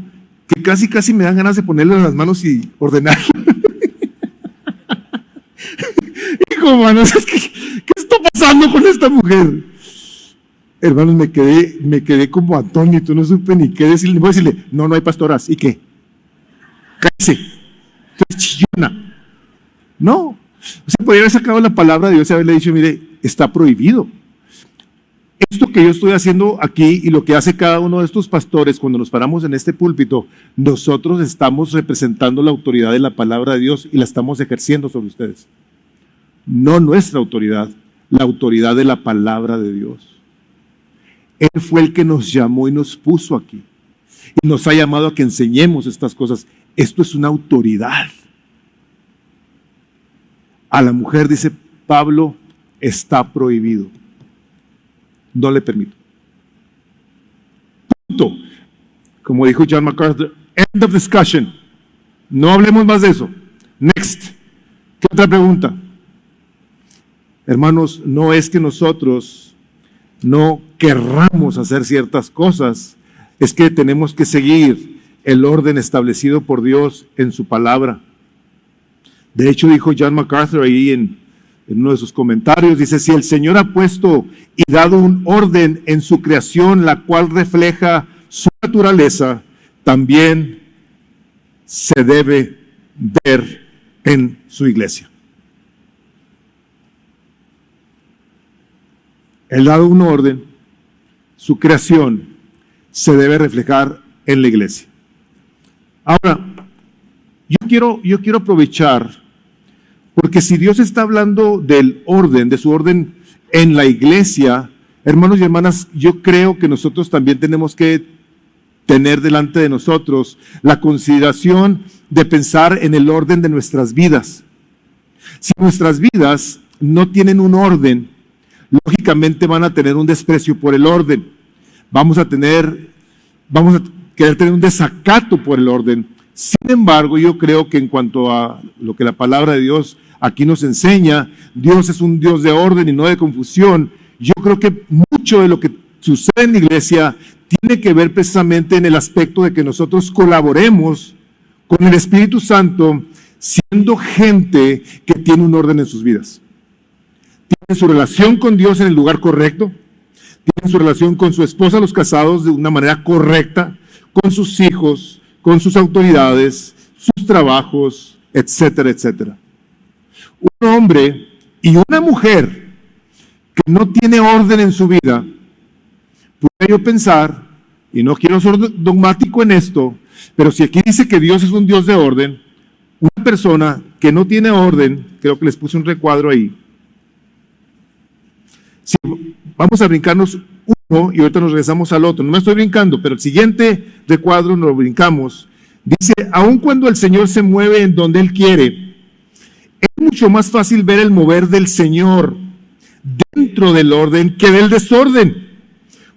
que casi me dan ganas de ponerle las manos y ordenarlo. Hijo, manos, ¿qué está pasando con esta mujer? Hermanos, me quedé como atónito, no supe ni qué decirle. Voy a decirle, no hay pastoras. ¿Y qué? Cállese. Entonces chillona. No. O sea, podría haber sacado la palabra de Dios y haberle dicho, mire, está prohibido. Esto que yo estoy haciendo aquí y lo que hace cada uno de estos pastores cuando nos paramos en este púlpito, nosotros estamos representando la autoridad de la palabra de Dios y la estamos ejerciendo sobre ustedes. No nuestra autoridad, la autoridad de la palabra de Dios. Él fue el que nos llamó y nos puso aquí. Y nos ha llamado a que enseñemos estas cosas. Esto es una autoridad. A la mujer, dice Pablo, está prohibido. No le permito. Punto. Como dijo John MacArthur, end of discussion. No hablemos más de eso. Next. ¿Qué otra pregunta? Hermanos, no es que nosotros no querramos hacer ciertas cosas, es que tenemos que seguir el orden establecido por Dios en su palabra. De hecho, dijo John MacArthur ahí en uno de sus comentarios, dice, si el Señor ha puesto y dado un orden en su creación, la cual refleja su naturaleza, también se debe ver en su iglesia. Él ha dado un orden, su creación se debe reflejar en la iglesia. Ahora, yo quiero aprovechar, porque si Dios está hablando del orden, de su orden en la iglesia, hermanos y hermanas, yo creo que nosotros también tenemos que tener delante de nosotros la consideración de pensar en el orden de nuestras vidas. Si nuestras vidas no tienen un orden, lógicamente van a tener un desprecio por el orden. Vamos a querer tener un desacato por el orden. Sin embargo, yo creo que en cuanto a lo que la palabra de Dios aquí nos enseña, Dios es un Dios de orden y no de confusión. Yo creo que mucho de lo que sucede en la iglesia tiene que ver precisamente en el aspecto de que nosotros colaboremos con el Espíritu Santo, siendo gente que tiene un orden en sus vidas. Tienen su relación con Dios en el lugar correcto, tienen su relación con su esposa, los casados, de una manera correcta, con sus hijos, con sus autoridades, sus trabajos, etcétera, etcétera. Un hombre y una mujer que no tiene orden en su vida, puede yo pensar, y no quiero ser dogmático en esto, pero si aquí dice que Dios es un Dios de orden, una persona que no tiene orden, creo que les puse un recuadro ahí. Sí, vamos a brincarnos uno y ahorita nos regresamos al otro. No me estoy brincando, pero el siguiente recuadro nos lo brincamos. Dice, aun cuando el Señor se mueve en donde Él quiere, es mucho más fácil ver el mover del Señor dentro del orden que del desorden.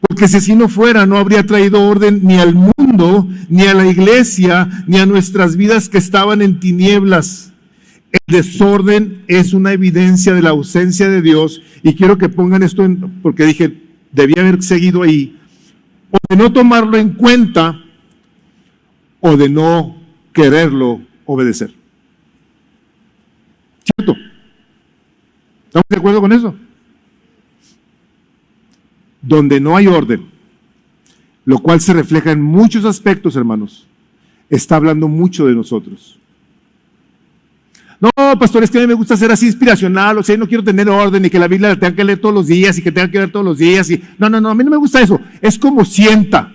Porque si así no fuera, no habría traído orden ni al mundo, ni a la iglesia, ni a nuestras vidas que estaban en tinieblas. El desorden es una evidencia de la ausencia de Dios, y quiero que pongan esto porque dije, debía haber seguido ahí, o de no tomarlo en cuenta, o de no quererlo obedecer. ¿Cierto? ¿Estamos de acuerdo con eso? Donde no hay orden, lo cual se refleja en muchos aspectos, hermanos, está hablando mucho de nosotros. No, pastor, es que a mí me gusta ser así inspiracional, o sea, no quiero tener orden y que la Biblia la tenga que leer todos los días y que tenga que ver todos los días. No, a mí no me gusta eso. Es como sienta.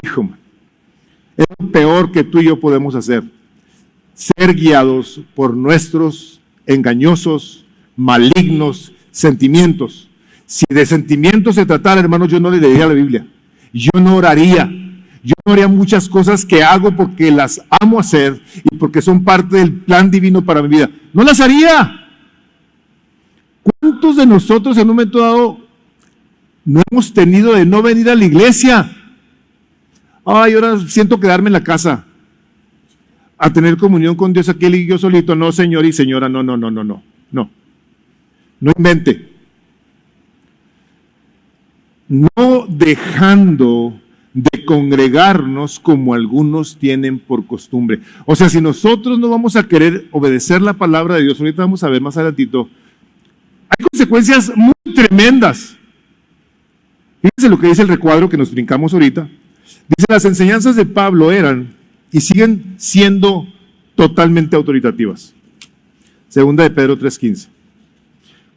Hijo, man, es lo peor que tú y yo podemos hacer. Ser guiados por nuestros engañosos, malignos sentimientos. Si de sentimientos se tratara, hermanos, yo no le leería la Biblia. Yo no oraría. Yo no haría muchas cosas que hago porque las amo hacer y porque son parte del plan divino para mi vida. No las haría. ¿Cuántos de nosotros en un momento dado no hemos tenido de no venir a la iglesia? Ay, ahora siento quedarme en la casa a tener comunión con Dios aquel y yo solito. No, señor y señora, no. No invente. No dejando de congregarnos como algunos tienen por costumbre. O sea, si nosotros no vamos a querer obedecer la palabra de Dios, ahorita vamos a ver más adelantito, hay consecuencias muy tremendas. Fíjense lo que dice el recuadro que nos brincamos ahorita. Dice, las enseñanzas de Pablo eran y siguen siendo totalmente autoritativas. Segunda de Pedro 3:15.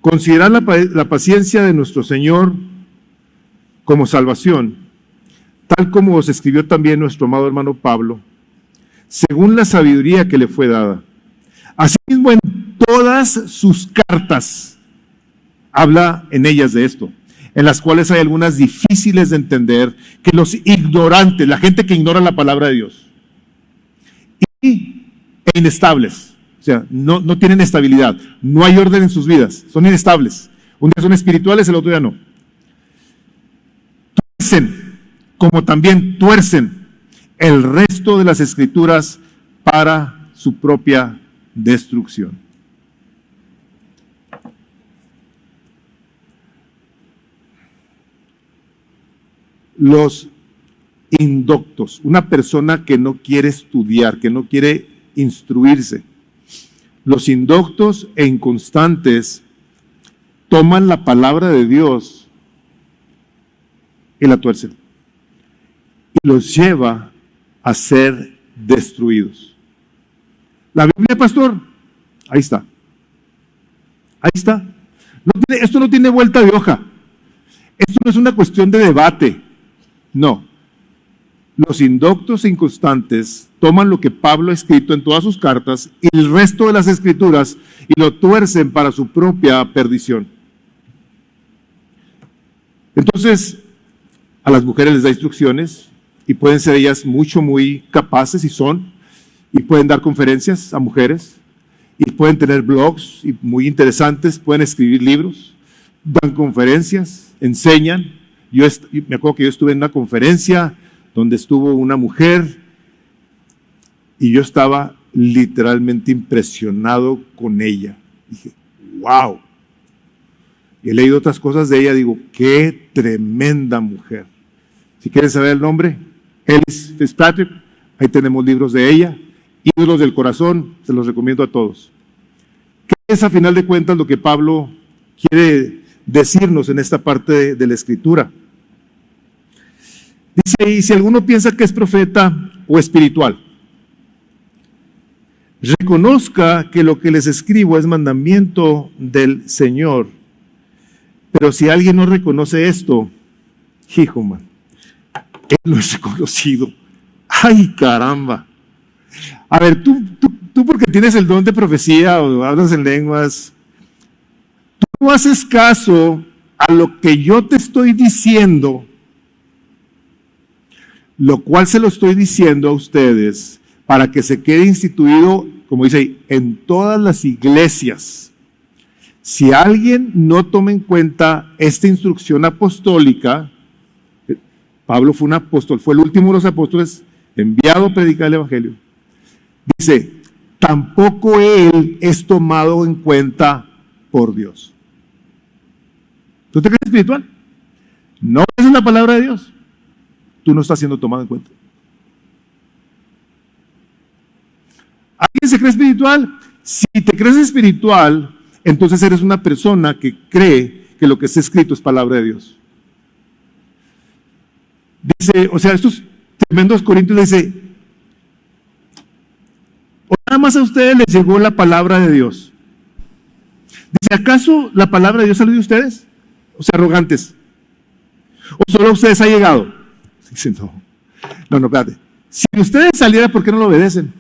Considerar la paciencia de nuestro Señor como salvación, tal como os escribió también nuestro amado hermano Pablo, según la sabiduría que le fue dada. Asimismo, en todas sus cartas, habla en ellas de esto, en las cuales hay algunas difíciles de entender, que los ignorantes, la gente que ignora la palabra de Dios, e inestables, o sea, no tienen estabilidad, no hay orden en sus vidas, son inestables. Un día son espirituales, el otro día no. Tuercen, como también tuercen el resto de las escrituras para su propia destrucción. Los indoctos, una persona que no quiere estudiar, que no quiere instruirse. Los indoctos e inconstantes toman la palabra de Dios y la tuercen y los lleva a ser destruidos. La Biblia, pastor, ahí está. Ahí está. Esto no tiene vuelta de hoja. Esto no es una cuestión de debate. No. Los indoctos e inconstantes toman lo que Pablo ha escrito en todas sus cartas y el resto de las escrituras y lo tuercen para su propia perdición. Entonces, a las mujeres les da instrucciones y pueden ser ellas muy capaces y pueden dar conferencias a mujeres y pueden tener blogs y muy interesantes, pueden escribir libros, dan conferencias, enseñan. Me acuerdo que yo estuve en una conferencia donde estuvo una mujer y yo estaba literalmente impresionado con ella. Dije, wow. Y he leído otras cosas de ella, digo, qué tremenda mujer. Si quieren saber el nombre, Ellis Fitzpatrick, ahí tenemos libros de ella, ídolos del corazón, se los recomiendo a todos. ¿Qué es a final de cuentas lo que Pablo quiere decirnos en esta parte de la Escritura? Dice, y si alguno piensa que es profeta o espiritual, reconozca que lo que les escribo es mandamiento del Señor. Pero si alguien no reconoce esto, hijo, man, él no es reconocido. ¡Ay, caramba! A ver, tú porque tienes el don de profecía o hablas en lenguas, tú no haces caso a lo que yo te estoy diciendo, lo cual se lo estoy diciendo a ustedes para que se quede instituido, como dice ahí, en todas las iglesias. Si alguien no toma en cuenta esta instrucción apostólica, Pablo fue un apóstol, fue el último de los apóstoles enviado a predicar el evangelio. Dice, tampoco él es tomado en cuenta por Dios. ¿Tú te crees espiritual? No es la palabra de Dios. Tú no estás siendo tomado en cuenta. ¿Alguien se cree espiritual? Si te crees espiritual, entonces eres una persona que cree que lo que está escrito es palabra de Dios. Dice, o sea, estos tremendos corintios dice, ¿o nada más a ustedes les llegó la palabra de Dios? Dice, ¿acaso la palabra de Dios salió de ustedes? O sea, arrogantes. ¿O solo a ustedes ha llegado? Dice, no, espérate. Si a ustedes saliera, ¿por qué no lo obedecen?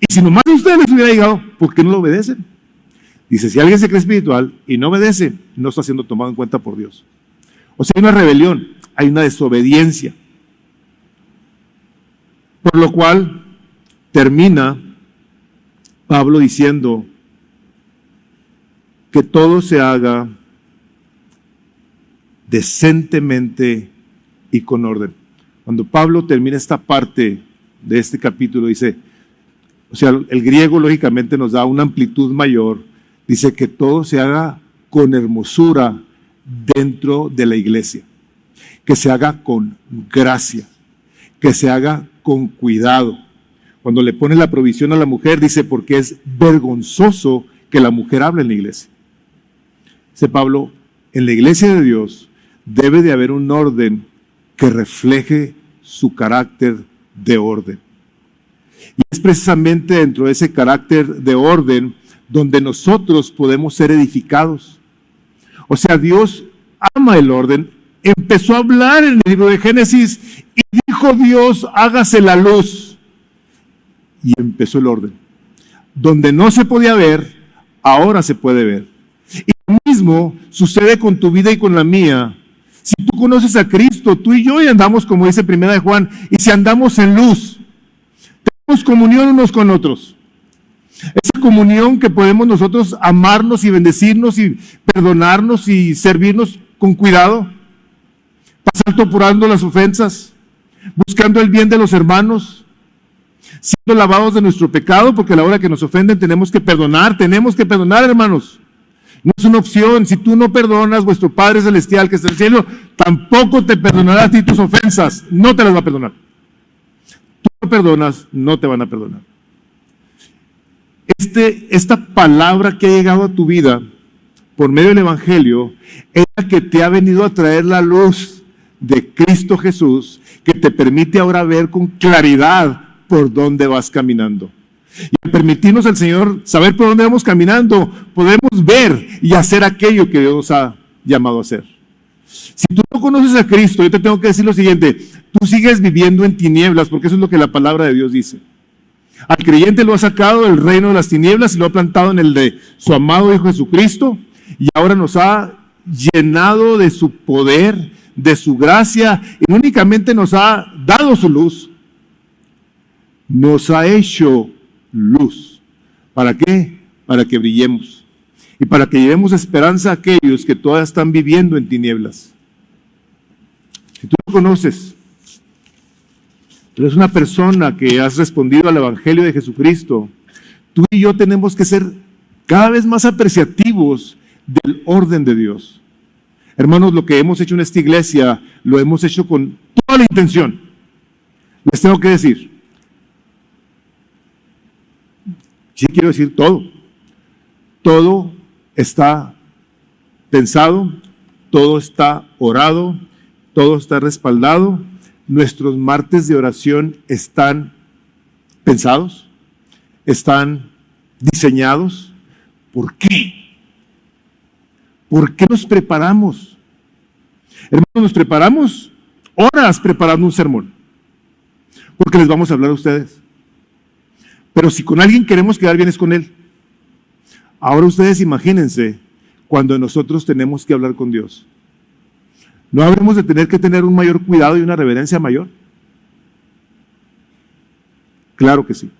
Y si nomás a ustedes les hubiera llegado, ¿por qué no lo obedecen? Dice, si alguien se cree espiritual y no obedece, no está siendo tomado en cuenta por Dios. O sea, hay una rebelión, hay una desobediencia. Por lo cual termina Pablo diciendo que todo se haga decentemente y con orden. Cuando Pablo termina esta parte de este capítulo, dice, o sea, el griego lógicamente nos da una amplitud mayor, dice que todo se haga con hermosura dentro de la iglesia, que se haga con gracia, que se haga con cuidado. Cuando le pone la provisión a la mujer, dice, porque es vergonzoso que la mujer hable en la iglesia. Dice Pablo, en la iglesia de Dios debe de haber un orden que refleje su carácter de orden. Y es precisamente dentro de ese carácter de orden donde nosotros podemos ser edificados. O sea, Dios ama el orden. Empezó a hablar en el libro de Génesis y dijo Dios, hágase la luz. Y empezó el orden. Donde no se podía ver, ahora se puede ver. Y lo mismo sucede con tu vida y con la mía. Si tú conoces a Cristo, tú y yo y andamos, como dice 1 de Juan, y si andamos en luz, tenemos comunión unos con otros. Esa comunión que podemos nosotros amarnos y bendecirnos y perdonarnos y servirnos con cuidado, pasando apurando las ofensas, buscando el bien de los hermanos, siendo lavados de nuestro pecado, porque a la hora que nos ofenden tenemos que perdonar, hermanos. No es una opción. Si tú no perdonas, vuestro Padre Celestial que está en el cielo tampoco te perdonará a ti tus ofensas, no te las va a perdonar. Tú no perdonas, no te van a perdonar. Esta palabra que ha llegado a tu vida por medio del Evangelio es la que te ha venido a traer la luz de Cristo Jesús, que te permite ahora ver con claridad por dónde vas caminando. Y al permitirnos al Señor saber por dónde vamos caminando, podemos ver y hacer aquello que Dios nos ha llamado a hacer. Si tú no conoces a Cristo, yo te tengo que decir lo siguiente: tú sigues viviendo en tinieblas, porque eso es lo que la palabra de Dios dice. Al creyente lo ha sacado del reino de las tinieblas y lo ha plantado en el de su amado Hijo Jesucristo, y ahora nos ha llenado de su poder, de su gracia, y no únicamente nos ha dado su luz, nos ha hecho luz. ¿Para qué? Para que brillemos y para que llevemos esperanza a aquellos que todavía están viviendo en tinieblas. Si tú lo conoces, tú eres una persona que has respondido al Evangelio de Jesucristo, tú y yo tenemos que ser cada vez más apreciativos del orden de Dios. Hermanos, lo que hemos hecho en esta iglesia, lo hemos hecho con toda la intención. Les tengo que decir, sí quiero decir todo. Todo está pensado, todo está orado, todo está respaldado. Nuestros martes de oración están pensados, están diseñados. ¿Por qué? ¿Por qué nos preparamos? Hermanos, nos preparamos horas preparando un sermón, porque les vamos a hablar a ustedes. Pero si con alguien queremos quedar bien es con él. Ahora ustedes imagínense cuando nosotros tenemos que hablar con Dios. ¿No habremos de tener que tener un mayor cuidado y una reverencia mayor? Claro que sí.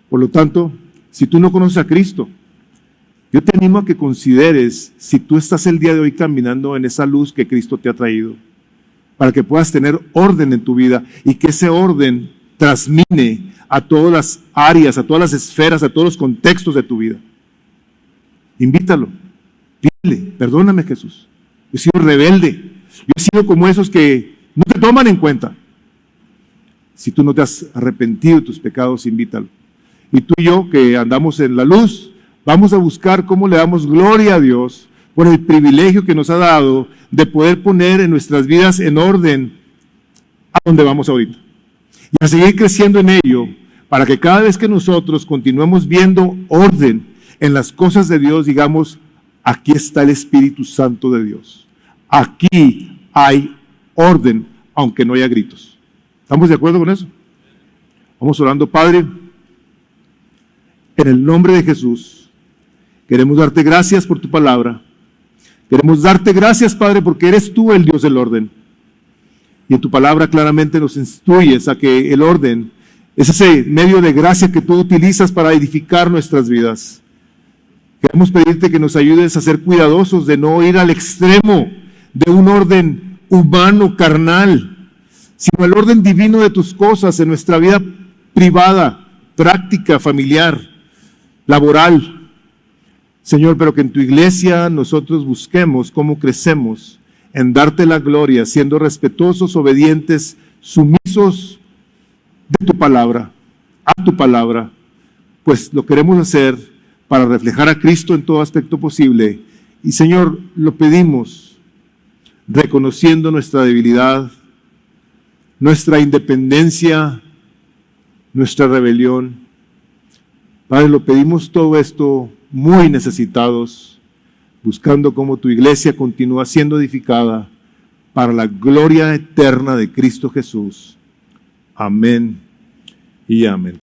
Por lo tanto, si tú no conoces a Cristo, yo te animo a que consideres si tú estás el día de hoy caminando en esa luz que Cristo te ha traído, para que puedas tener orden en tu vida y que ese orden transmine a todas las áreas, a todas las esferas, a todos los contextos de tu vida. Invítalo, dile, perdóname Jesús, yo he sido rebelde, yo he sido como esos que no te toman en cuenta. Si tú no te has arrepentido de tus pecados, invítalo. Y tú y yo que andamos en la luz, vamos a buscar cómo le damos gloria a Dios por el privilegio que nos ha dado de poder poner en nuestras vidas en orden a donde vamos ahorita. Y a seguir creciendo en ello, para que cada vez que nosotros continuemos viendo orden en las cosas de Dios, digamos, aquí está el Espíritu Santo de Dios. Aquí hay orden, aunque no haya gritos. ¿Estamos de acuerdo con eso? Vamos orando. Padre, en el nombre de Jesús, queremos darte gracias por tu palabra. Queremos darte gracias, Padre, porque eres tú el Dios del orden. Y en tu palabra claramente nos instruyes a que el orden es ese medio de gracia que tú utilizas para edificar nuestras vidas. Queremos pedirte que nos ayudes a ser cuidadosos de no ir al extremo de un orden humano, carnal, sino el orden divino de tus cosas en nuestra vida privada, práctica, familiar, laboral. Señor, pero que en tu iglesia nosotros busquemos cómo crecemos en darte la gloria, siendo respetuosos, obedientes, sumisos de tu palabra, a tu palabra, pues lo queremos hacer para reflejar a Cristo en todo aspecto posible. Y Señor, lo pedimos reconociendo nuestra debilidad, nuestra independencia, nuestra rebelión. Padre, lo pedimos todo esto muy necesitados, buscando cómo tu iglesia continúa siendo edificada para la gloria eterna de Cristo Jesús. Amén y amén.